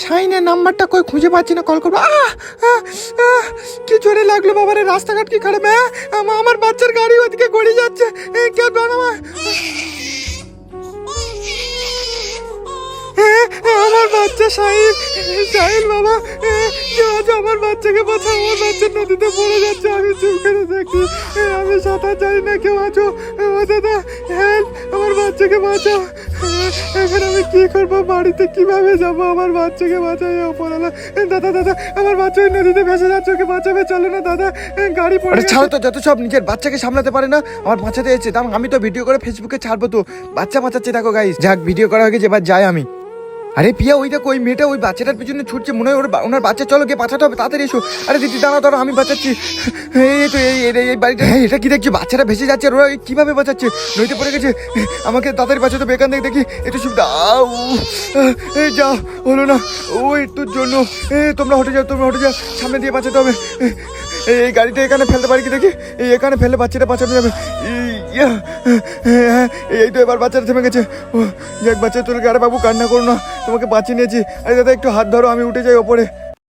শাইনের নাম্বারটা কই খুঁজে পাচ্ছি না, কল করবো। কি জোরে লাগলো বাবারে, রাস্তাঘাট কি খারাপ। আমার বাচ্চার গাড়ি ওদিকে গড়িয়ে যাচ্ছে, কেউ বানাবা। আমার বাচ্চা সাহিল, সাহিল বাবা, আমার বাচ্চাকে বাঁচাও, আমার বাচ্চা নদীতে পড়ে যাচ্ছে, আমি চুপ করে দেখি, আমি সাঁতার জানি না, কেউ আছো? ও দাদা হেল্প, আমার বাচ্চাকে বাঁচাও। এখন আমি কি করবো, বাড়িতে কিভাবে যাবো, আমার বাচ্চাকে বাঁচাই ওপরওয়ালা। দাদা দাদা, আমার বাচ্চা ওই নদীতে ভেসে যাচ্ছে, ওকে বাঁচাবে, চলো না দাদা, গাড়ি পড়ে। ছাড়ো তো, যত সব নিজের বাচ্চাকে সামলাতে পারে না, আমার বাঁচাতে এসেছে, তার আমি তো ভিডিও করে ফেসবুকে ছাড়বো, তো বাচ্চা বাঁচাচ্ছে। দেখো গাইস, যাক ভিডিও করা হয়ে গেছে, এবার যাই আমি। আরে পিয়া, ওই দেখো ওই মেয়েটা ওই বাচ্চাটার পিছনে ছুটছে, মনে হয় ওনার বাচ্চা, চলো গিয়ে বাঁচাতে হবে, তাড়াতাড়ি এসো। আরে দিদি দাঁড়াও দাঁড়াও, আমি বাঁচাচ্ছি। এই তো এই বাড়িটা, এটা কি দেখছি, বাচ্চাটা ভেসে যাচ্ছে, ওরা কিভাবে বাঁচাচ্ছে, নইতে পড়ে গেছে, আমাকে তাড়াতাড়ি বাঁচাতে হবে, এখান থেকে দেখি একটু সুবিধা। যাও, হলো না, ওই তোর জন্য। তোমরা হটে যাও, তোমরা হটে যাও, সামনে দিয়ে বাঁচাতে হবে। এই গাড়িটা এখানে ফেলতে পারি কি দেখি, এখানে ফেলে বাচ্চাটা বাঁচানো যাবে। এই তো এবার বাচ্চাটা থেমে গেছে। যাক বাচ্চা, তোর গাড়ি বাবু, কান্না করো না, তোমাকে বাঁচিয়ে নিয়েছি। আরে দাদা একটু হাত ধরো, আমি উঠে যাই ওপরে।